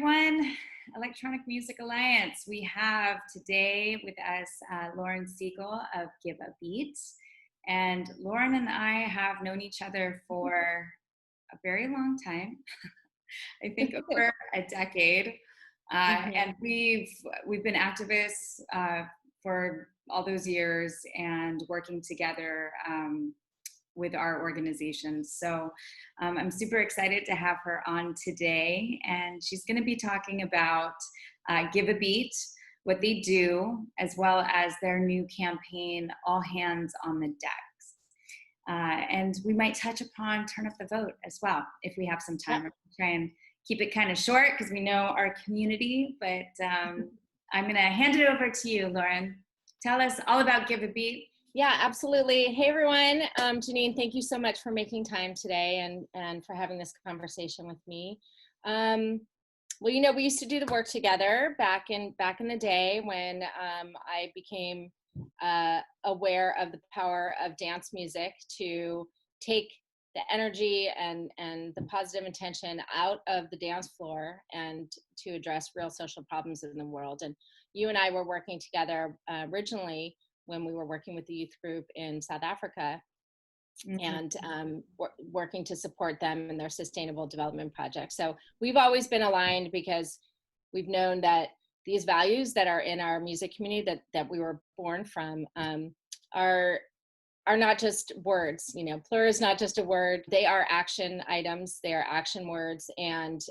everyone. Electronic Music Alliance. We have today with us Lauren Segal of Give a Beat. And Lauren and I have known each other for a very long time. I think over a decade. And we've been activists for all those years and working together with our organization. So I'm super excited to have her on today, and she's going to be talking about Give a Beat, what they do, as well as their new campaign, All Hands on the Decks. And we might touch upon Turn Up the Vote as well, if we have some time. Yep. We'll try and keep it kind of short because we know our community, but I'm going to hand it over to you, Lauren. Tell us all about Give a Beat. Yeah, absolutely. Hey, everyone. Janine, thank you so much for making time today and for having this conversation with me. Well, you know, we used to do the work together back in the day when I became aware of the power of dance music to take the energy and the positive intention out of the dance floor and to address real social problems in the world. And you and I were working together originally when we were working with the youth group in South Africa and working to support them in their sustainable development projects. So we've always been aligned because we've known that these values that are in our music community that we were born from are not just words. You know, plur is not just a word. They are action items. They are action words. And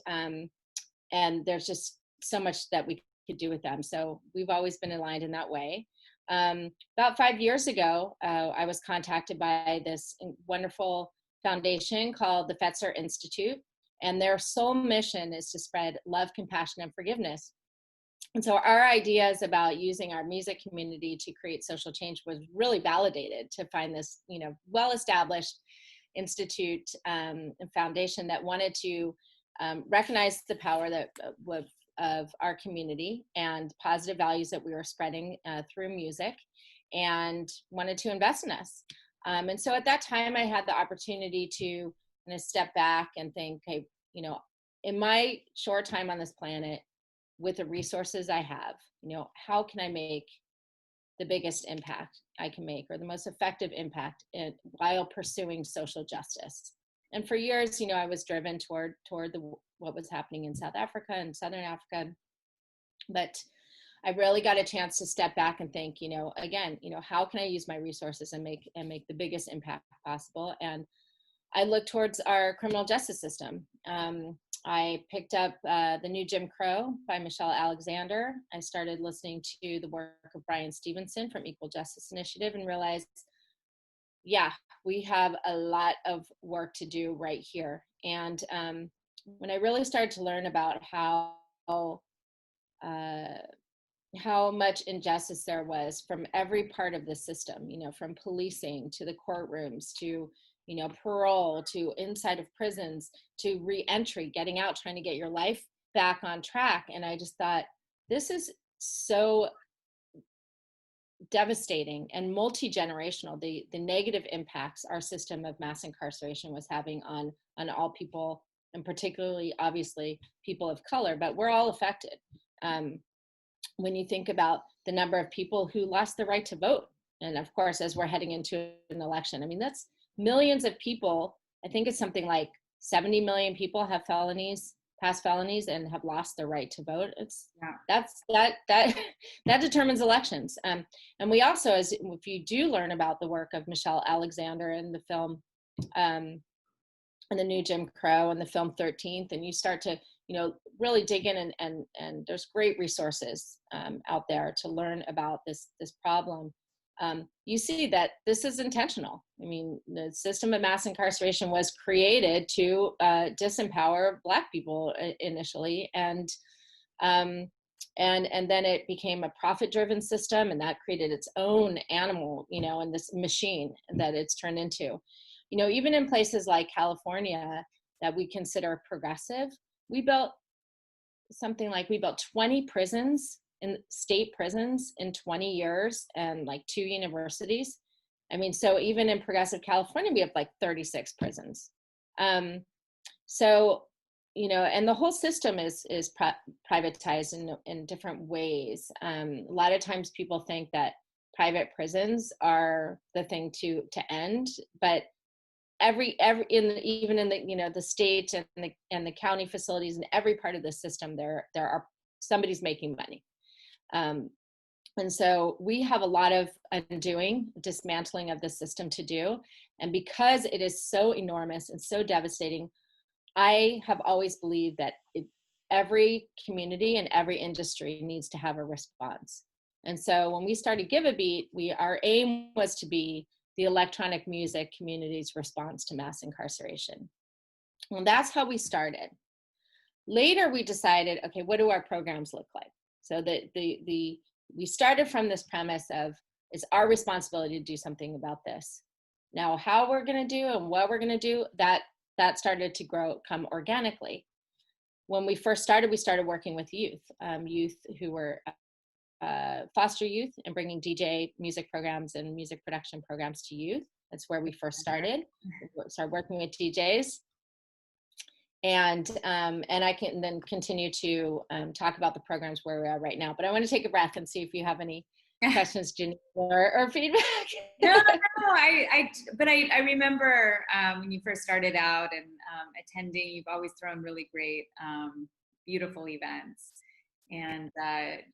there's just so much that we could do with them. So we've always been aligned in that way. About 5 years ago, I was contacted by this wonderful foundation called the Fetzer Institute, and their sole mission is to spread love, compassion, and forgiveness. And so our ideas about using our music community to create social change was really validated to find this, you know, well-established institute and foundation that wanted to recognize the power that of our community and positive values that we were spreading through music and wanted to invest in us. And so at that time, I had the opportunity to kind of step back and think, okay, you know, in my short time on this planet, with the resources I have, you know, how can I make the biggest impact I can make or the most effective impact while pursuing social justice? And for years, you know, I was driven toward what was happening in South Africa and Southern Africa. But I really got a chance to step back and think, you know, again, you know, how can I use my resources and make the biggest impact possible? And I looked towards our criminal justice system. I picked up The New Jim Crow by Michelle Alexander. I started listening to the work of Brian Stevenson from Equal Justice Initiative and realized, yeah, we have a lot of work to do right here. And when I really started to learn about how much injustice there was from every part of the system, you know, from policing to the courtrooms to, you know, parole to inside of prisons to re-entry, getting out, trying to get your life back on track. And I just thought, this is so devastating and multi-generational, the negative impacts our system of mass incarceration was having on all people, and particularly, obviously, people of color, but we're all affected. When you think about the number of people who lost the right to vote, and of course, as we're heading into an election, I mean, that's millions of people. I think it's something like 70 million people have past felonies and have lost their right to vote. That determines elections. And we also, if you do learn about the work of Michelle Alexander in the film and The New Jim Crow and the film 13th, and you start to, you know, really dig in and there's great resources out there to learn about this problem. You see that this is intentional. I mean, the system of mass incarceration was created to disempower Black people initially, and then it became a profit-driven system, and that created its own animal, you know, and this machine that it's turned into. You know, even in places like California that we consider progressive, we built 20 prisons in state prisons in 20 years and like 2 universities. I mean, so even in progressive California, we have like 36 prisons. So and the whole system is privatized in different ways. A lot of times people think that private prisons are the thing to end, but even in the the state and the county facilities, in every part of the system, there are somebody's making money. And so we have a lot of undoing, dismantling of the system to do. And because it is so enormous and so devastating, I have always believed that every community and every industry needs to have a response. And so when we started Give a Beat, our aim was to be the electronic music community's response to mass incarceration. And that's how we started. Later, we decided, okay, what do our programs look like? So we started from this premise of, it's our responsibility to do something about this. Now, how we're going to do and what we're going to do, that started to come organically. When we first started, we started working with youth who were foster youth, and bringing DJ music programs and music production programs to youth. That's where we first started. We started working with DJs. And I can then continue to talk about the programs where we are right now. But I want to take a breath and see if you have any questions, Janine, or feedback. No. I remember when you first started out and attending, you've always thrown really great, beautiful events. And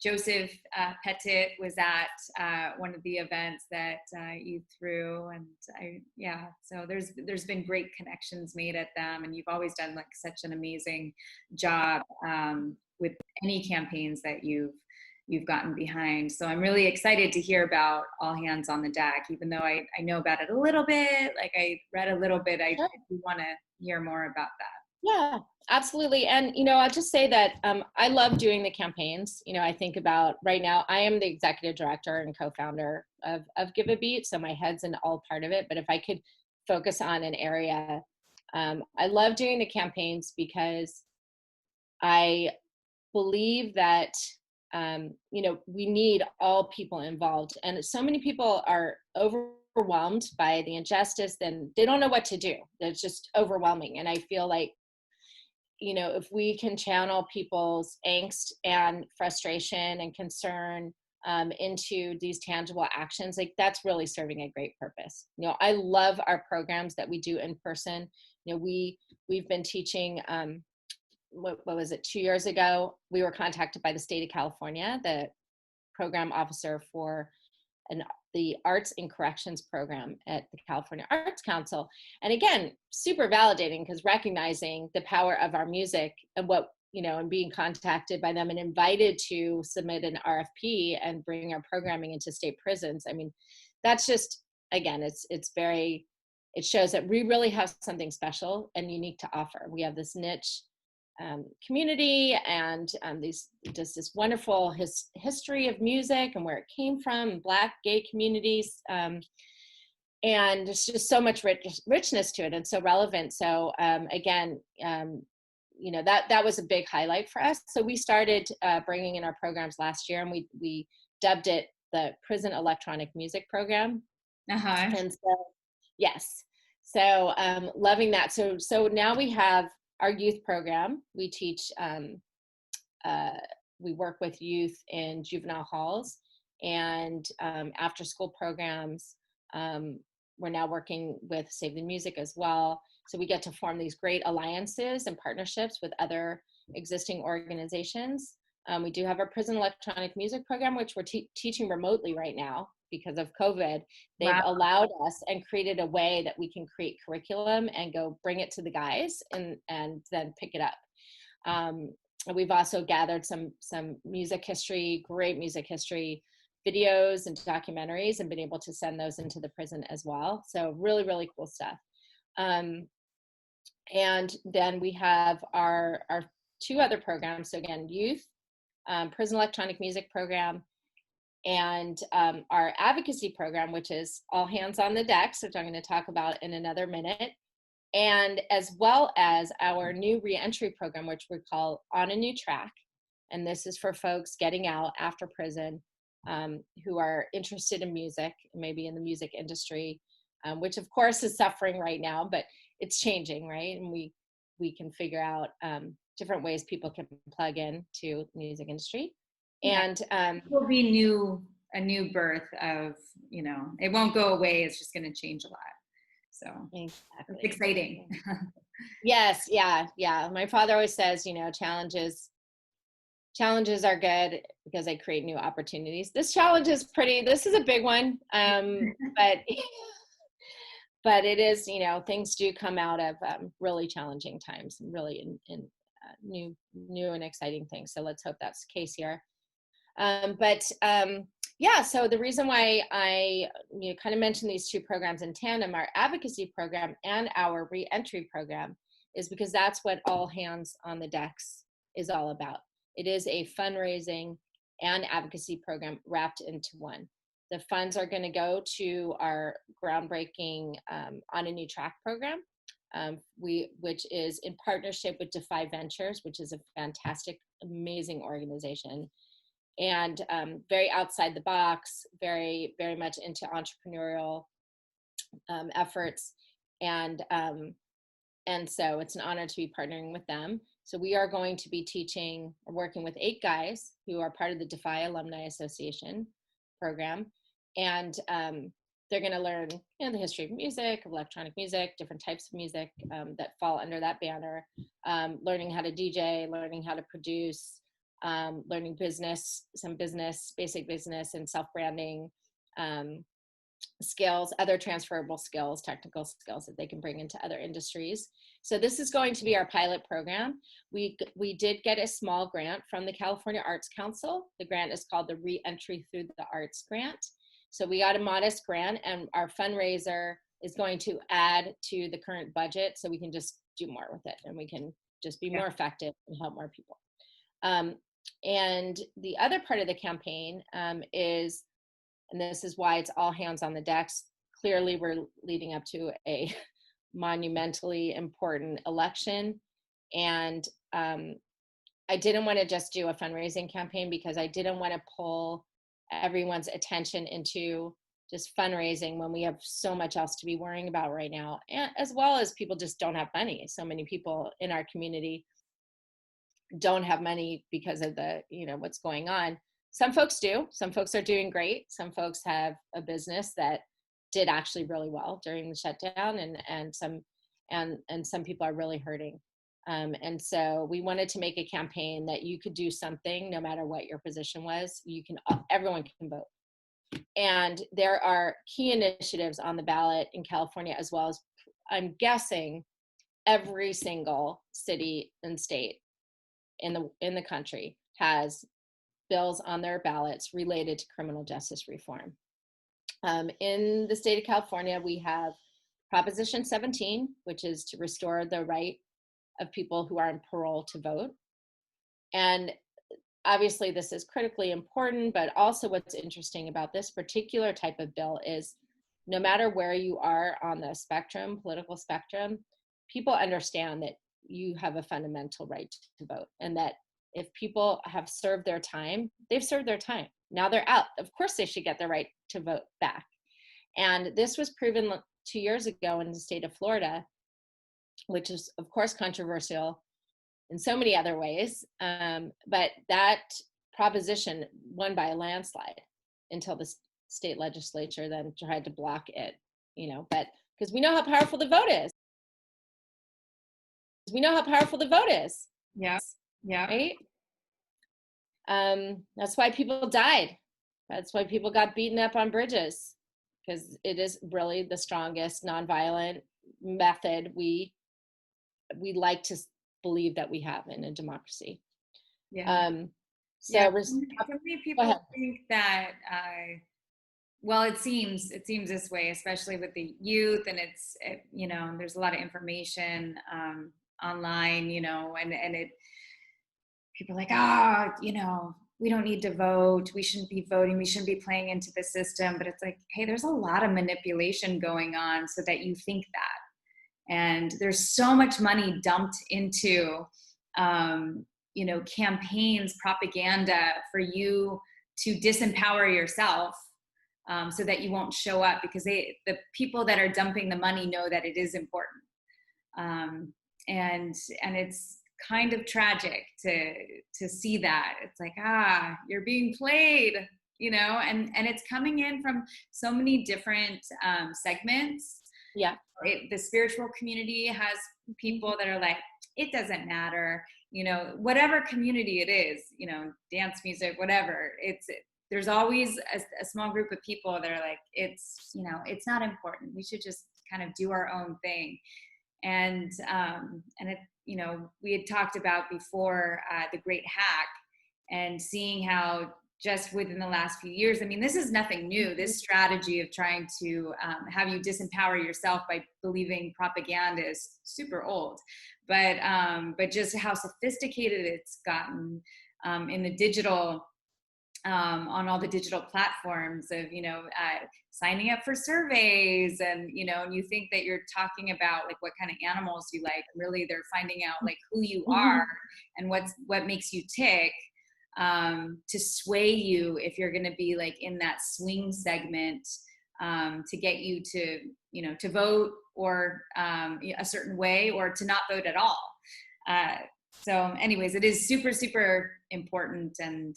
Joseph Petit was at one of the events that you threw, and so there's been great connections made at them, and you've always done like such an amazing job with any campaigns that you've gotten behind. So I'm really excited to hear about All Hands on the Deck, even though I know about it a little bit, like I read a little bit. I do want to hear more about that. Yeah, absolutely. And, I'll just say that I love doing the campaigns. I think about right now, I am the executive director and co-founder of Give a Beat. So my head's in all part of it. But if I could focus on an area, I love doing the campaigns because I believe that, we need all people involved. And so many people are overwhelmed by the injustice, and they don't know what to do. It's just overwhelming. And I feel like, if we can channel people's angst and frustration and concern into these tangible actions, like that's really serving a great purpose. I love our programs that we do in person. We've been teaching, what was it, 2 years ago, we were contacted by the state of California, the program officer for the Arts and Corrections program at the California Arts Council. And again, super validating, because recognizing the power of our music and and being contacted by them and invited to submit an RFP and bring our programming into state prisons. I mean, that's just, again, it shows that we really have something special and unique to offer. We have this niche community and this wonderful history of music and where it came from, Black, gay communities, and there's just so much richness to it and so relevant. So again, that was a big highlight for us. So we started bringing in our programs last year, and we dubbed it the Prison Electronic Music Program. And so, yes, so loving that. So now we have our youth program. We teach, we work with youth in juvenile halls and after school programs. We're now working with Save the Music as well. So we get to form these great alliances and partnerships with other existing organizations. We do have our Prison Electronic Music Program, which we're teaching remotely right now because of COVID. They've allowed us and created a way that we can create curriculum and go bring it to the guys and then pick it up. We've also gathered some music history, great music history videos and documentaries, and been able to send those into the prison as well. So really, really cool stuff. And then we have our two other programs. So again, youth, Prison Electronic Music Program, and our advocacy program, which is All Hands on the Deck, which I'm going to talk about in another minute, and as well as our new reentry program, which we call On a New Track. And this is for folks getting out after prison who are interested in music, maybe in the music industry, which of course is suffering right now, but it's changing, right? And we can figure out different ways people can plug in to the music industry. And it will be a new birth of, you know, it won't go away. It's just going to change a lot. So exactly. It's exciting. Yes. Yeah. Yeah. My father always says, you know, challenges are good because they create new opportunities. This is a big one. But it is, you know, things do come out of really challenging times and really in new and exciting things. So let's hope that's the case here. Yeah, so the reason why I kind of mentioned these two programs in tandem, our advocacy program and our reentry program, is because that's what All Hands on the Decks is all about. It is a fundraising and advocacy program wrapped into one. The funds are going to go to our groundbreaking On a New Track program, which is in partnership with Defy Ventures, which is a fantastic, amazing organization. And very outside the box, very, very much into entrepreneurial efforts. And so it's an honor to be partnering with them. So we are going to be working with 8 guys who are part of the Defy Alumni Association program. And they're going to learn, you know, the history of music, of electronic music, different types of music that fall under that banner, learning how to DJ, learning how to produce, learning basic business and self-branding skills, other transferable skills, technical skills that they can bring into other industries. So this is going to be our pilot program. We did get a small grant from the California Arts Council. The grant is called the Re-Entry Through the Arts Grant. So we got a modest grant, and our fundraiser is going to add to the current budget so we can just do more with it and we can just be more effective and help more people. And the other part of the campaign is, and this is why it's all hands on the decks, clearly we're leading up to a monumentally important election. And I didn't want to just do a fundraising campaign because I didn't want to pull everyone's attention into just fundraising when we have so much else to be worrying about right now, and as well as people just don't have money. So many people in our community don't have money because of the, you know, what's going on. Some folks do. Some folks are doing great. Some folks have a business that did actually really well during the shutdown, and some people are really hurting. And so we wanted to make a campaign that you could do something no matter what your position was. Everyone can vote. And there are key initiatives on the ballot in California, as well as, I'm guessing, every single city and state in the country has bills on their ballots related to criminal justice reform. In the state of California, we have Proposition 17, which is to restore the right of people who are on parole to vote. And obviously this is critically important, but also what's interesting about this particular type of bill is no matter where you are on the spectrum, political spectrum, people understand that you have a fundamental right to vote, and that if people have served their time, they've served their time. Now they're out. Of course they should get the right to vote back. And this was proven 2 years ago in the state of Florida, which is of course controversial in so many other ways. But that proposition won by a landslide until the state legislature then tried to block it, you know, but because we know how powerful the vote is. We know how powerful the vote is. Yeah. Yeah. Right? That's why people died. That's why people got beaten up on bridges, because it is really the strongest nonviolent method we like to believe that we have in a democracy. Yeah. So many people think that, well, it seems this way, especially with the youth, and you know, there's a lot of information online, you know, and people are like, you know, we don't need to vote. We shouldn't be voting. We shouldn't be playing into the system. But it's like, hey, there's a lot of manipulation going on so that you think that. And there's so much money dumped into, you know, campaigns, propaganda for you to disempower yourself, so that you won't show up, because the people that are dumping the money know that it is important. and it's kind of tragic to see that. It's like, you're being played, you know, and it's coming in from so many different segments. Yeah. The spiritual community has people that are like, it doesn't matter, you know, whatever community it is, you know, dance music, whatever. There's always a small group of people that are like, it's, you know, it's not important. We should just kind of do our own thing. And it, you know, we had talked about before the Great Hack, and seeing how just within the last few years, I mean, this is nothing new. This strategy of trying to have you disempower yourself by believing propaganda is super old, but just how sophisticated it's gotten in the digital, on all the digital platforms of, you know, signing up for surveys, and, you know, and you think that you're talking about like what kind of animals you like, and really they're finding out like who you are and what makes you tick, to sway you if you're going to be like in that swing segment, to get you to, you know, to vote or a certain way, or to not vote at all. So anyways, it is super, super important, and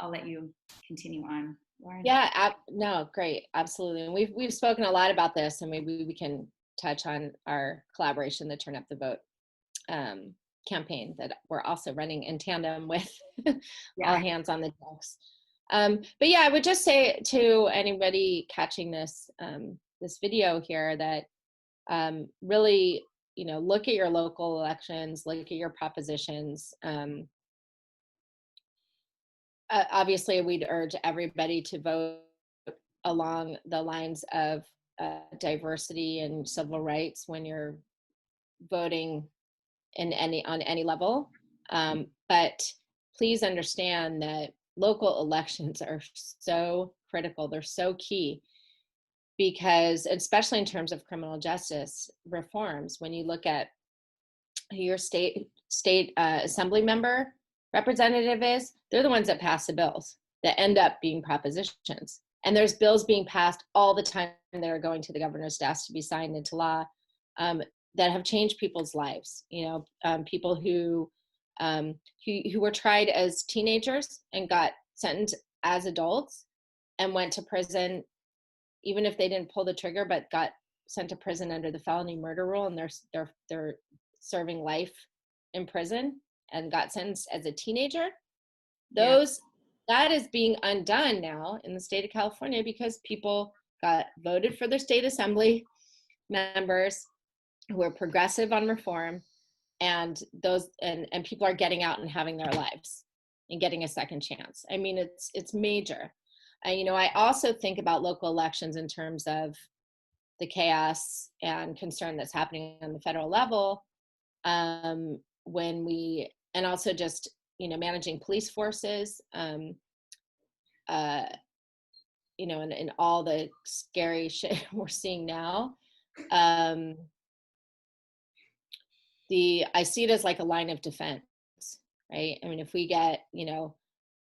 I'll let you continue on, Lauren. Yeah, no, great, absolutely. And we've spoken a lot about this, and maybe we can touch on our collaboration, the Turn Up the Vote campaign that we're also running in tandem with All Hands on the Decks. But yeah, I would just say to anybody catching this this video here that really, you know, look at your local elections, look at your propositions. Obviously, we'd urge everybody to vote along the lines of diversity and civil rights when you're voting on any level. But please understand that local elections are so critical. They're so key, because especially in terms of criminal justice reforms, when you look at who your state assembly member representative is, they're the ones that pass the bills that end up being propositions. And there's bills being passed all the time that are going to the governor's desk to be signed into law, that have changed people's lives. You know, people who were tried as teenagers and got sentenced as adults and went to prison, even if they didn't pull the trigger, but got sent to prison under the felony murder rule, and they're serving life in prison and got sentenced as a teenager. That is being undone now in the state of California, because people got voted for their state assembly members who are progressive on reform, and those and people are getting out and having their lives and getting a second chance. I mean, it's major. You know, I also think about local elections in terms of the chaos and concern that's happening on the federal level, and also just, you know, managing police forces, you know, and all the scary shit we're seeing now. I see it as like a line of defense, right? I mean, if we get, you know,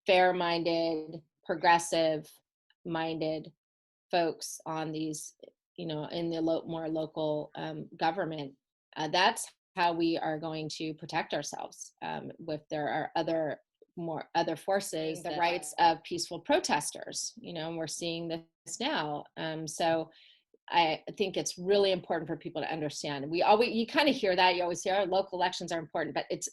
fair-minded, progressive-minded folks on these, you know, in the more local government, that's how we are going to protect ourselves. If there are other forces, the rights of peaceful protesters, you know, and we're seeing this now. So I think it's really important for people to understand. You kind of hear that, you always hear, oh, local elections are important, but it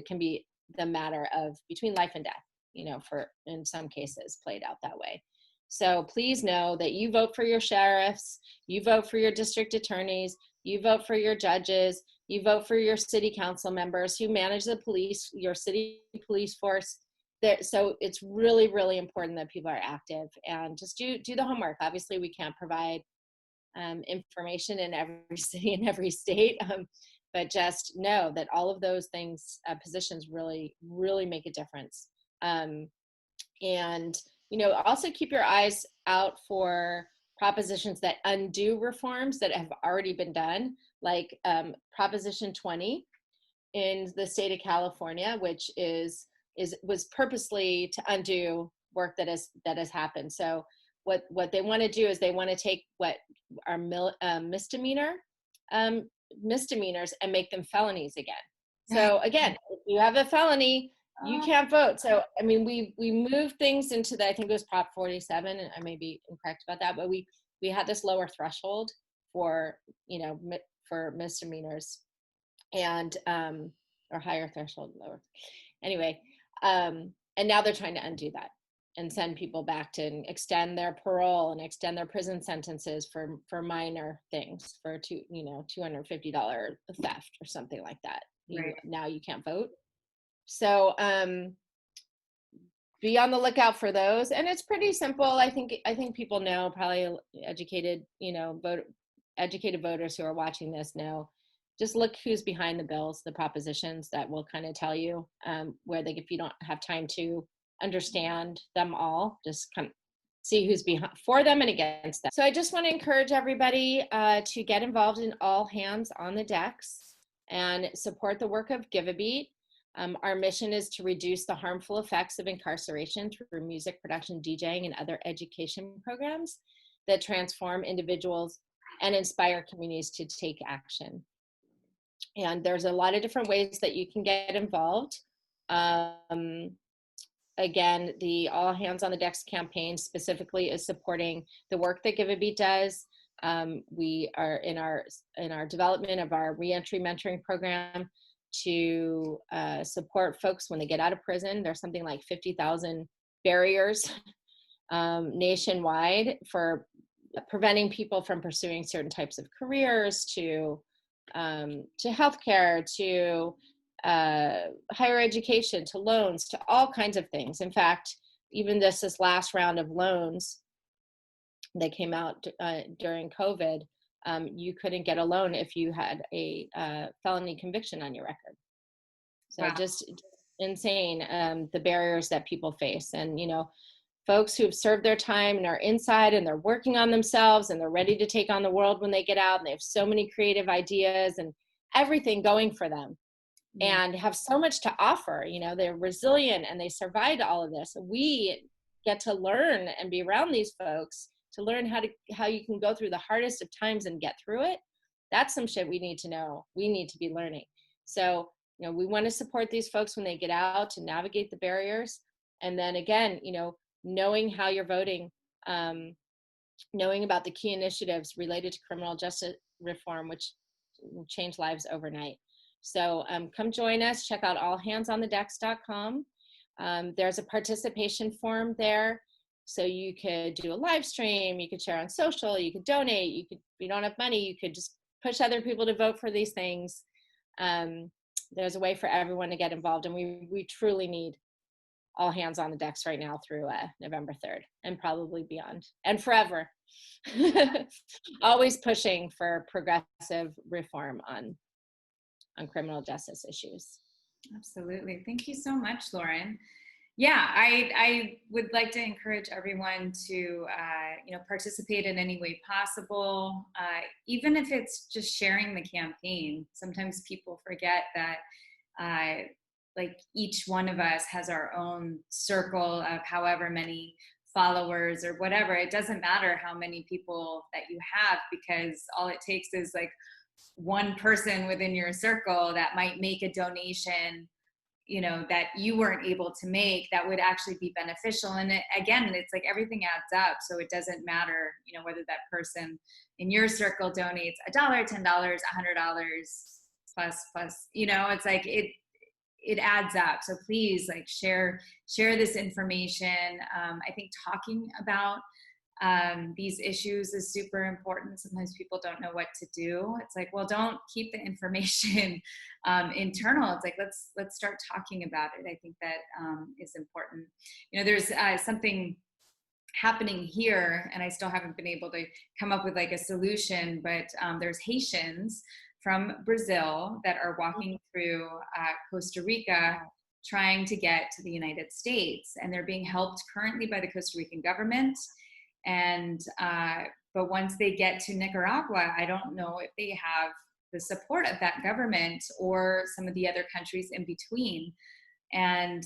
can be the matter of between life and death, you know, in some cases played out that way. So please know that you vote for your sheriffs, you vote for your district attorneys, you vote for your judges, you vote for your city council members who manage the police, your city police force. So it's really, really important that people are active and just do the homework. Obviously, we can't provide information in every city and every state, but just know that all of those things, positions really, really make a difference. And, you know, also keep your eyes out for propositions that undo reforms that have already been done, like Proposition 20 in the state of California, which was purposely to undo work that has happened. So what they want to do is they want to take what are misdemeanor misdemeanors and make them felonies again. So again, if you have a felony, you can't vote. So, I mean, we moved things into the, I think it was Prop 47, and I may be incorrect about that, but we had this lower threshold for, you know, for misdemeanors, and, or higher threshold, lower. Anyway, and now they're trying to undo that and send people back to extend their parole and extend their prison sentences for minor things, for $250 theft or something like that. Right. Now you can't vote. So be on the lookout for those. And it's pretty simple. I think people know, probably educated, educated voters who are watching this know. Just look who's behind the bills, the propositions that will kind of tell you if you don't have time to understand them all, just kind of see who's behind for them and against them. So I just want to encourage everybody to get involved in All Hands on the Decks and support the work of Give a Beat. Our mission is to reduce the harmful effects of incarceration through music production, DJing, and other education programs that transform individuals and inspire communities to take action. And there's a lot of different ways that you can get involved. Again, the All Hands on the Decks campaign specifically is supporting the work that Give a Beat does. We are in our development of our reentry mentoring program to support folks when they get out of prison. There's something like 50,000 barriers nationwide for preventing people from pursuing certain types of careers, to healthcare, to higher education, to loans, to all kinds of things. In fact, even this last round of loans that came out during COVID, you couldn't get a loan if you had a felony conviction on your record. So wow. Just insane, the barriers that people face. And, folks who've served their time and are inside and they're working on themselves and they're ready to take on the world when they get out, and they have so many creative ideas and everything going for them, and have so much to offer. They're resilient and they survived all of this. We get to learn and be around these folks to learn how you can go through the hardest of times and get through it. That's some shit we need to know. We need to be learning. So, we want to support these folks when they get out to navigate the barriers. And then again, knowing how you're voting, knowing about the key initiatives related to criminal justice reform, which will change lives overnight. So come join us. Check out allhandsonthedecks.com. There's a participation form there. So you could do a live stream, you could share on social, you could donate, if you don't have money, you could just push other people to vote for these things. There's a way for everyone to get involved, and we truly need all hands on the decks right now through November 3rd, and probably beyond, and forever. Always pushing for progressive reform on criminal justice issues. Absolutely. Thank you so much, Lauren. Yeah, I would like to encourage everyone to, participate in any way possible, even if it's just sharing the campaign. Sometimes people forget that, like, each one of us has our own circle of however many followers or whatever. It doesn't matter how many people that you have, because all it takes is like one person within your circle that might make a donation, that you weren't able to make, that would actually be beneficial. And it's like everything adds up. So it doesn't matter, whether that person in your circle donates $1, $10, $100 plus, it's like it adds up. So please, like, share this information. I think talking about these issues is super important. Sometimes people don't know what to do. It's like, well, don't keep the information internal. It's like, let's start talking about it. I think that is important. There's something happening here, and I still haven't been able to come up with like a solution, but there's Haitians from Brazil that are walking through Costa Rica trying to get to the United States, and they're being helped currently by the Costa Rican government. And but once they get to Nicaragua, I don't know if they have the support of that government or some of the other countries in between. And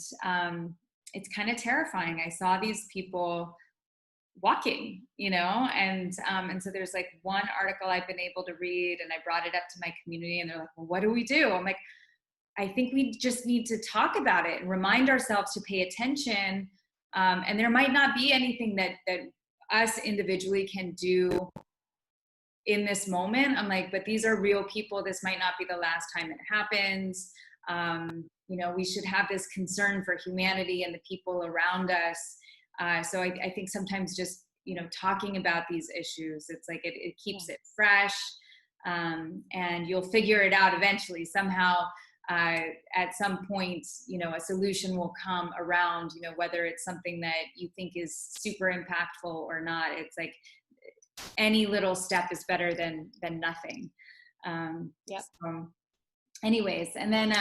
it's kind of terrifying. I saw these people walking, and so there's like one article I've been able to read, and I brought it up to my community, and they're like, well, what do we do? I'm like, I think we just need to talk about it and remind ourselves to pay attention. And there might not be anything that us individually can do in this moment. I'm like, but these are real people. This might not be the last time it happens. We should have this concern for humanity and the people around us. So I think sometimes just, talking about these issues, it's like it keeps it fresh, and you'll figure it out eventually. Somehow, at some point, a solution will come around, whether it's something that you think is super impactful or not. It's like any little step is better than nothing. Yep. So anyways, and then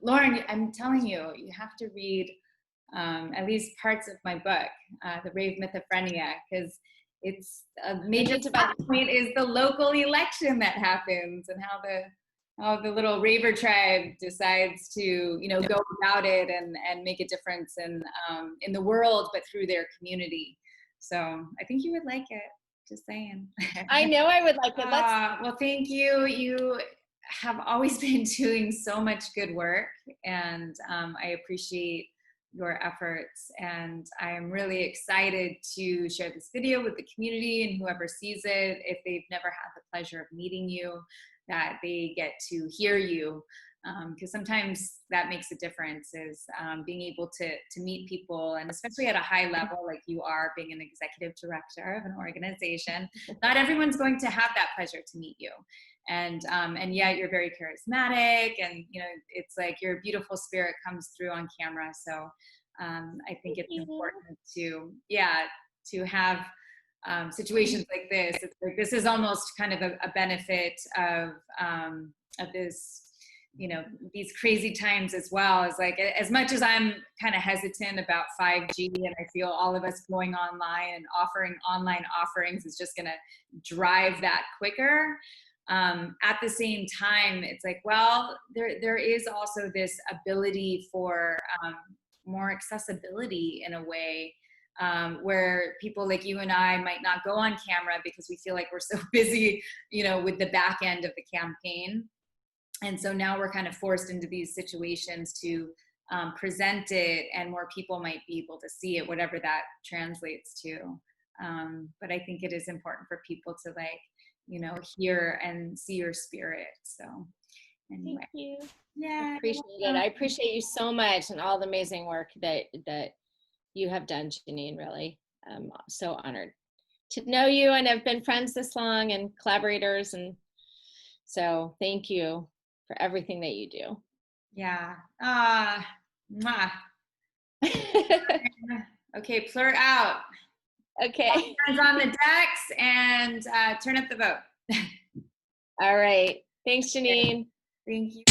Lauren, I'm telling you, you have to read at least parts of my book, The Rave Mythophrenia, because it's a major point is the local election that happens, and how the little raver tribe decides to, go about it and make a difference in the world, but through their community. So I think you would like it. Just saying. I know I would like it. Well, thank you. You have always been doing so much good work, and I appreciate your efforts, and I am really excited to share this video with the community and whoever sees it. If they've never had the pleasure of meeting you, that they get to hear you, because sometimes that makes a difference, is being able to meet people, and especially at a high level like you are, being an executive director of an organization. Not everyone's going to have that pleasure to meet you, and yet you're very charismatic, and it's like your beautiful spirit comes through on camera. So I think it's important to have situations like this. It's like, this is almost kind of a benefit of this, these crazy times as well. As like, as much as I'm kind of hesitant about 5G, and I feel all of us going online and offering online offerings is just going to drive that quicker. At the same time, it's like, well, there is also this ability for more accessibility in a way, where people like you and I might not go on camera because we feel like we're so busy, with the back end of the campaign. And so now we're kind of forced into these situations to present it, and more people might be able to see it, whatever that translates to. But I think it is important for people to hear and see your spirit. So anyway. Thank you. Yeah. I appreciate it. I appreciate you so much, and all the amazing work that you have done, Janine. Really, I'm so honored to know you, and have been friends this long and collaborators, and so thank you for everything that you do. Yeah. Mwah. Okay, plur out. Okay. Hands on the decks, and turn up the vote. All right. Thanks, Janine. Thank you.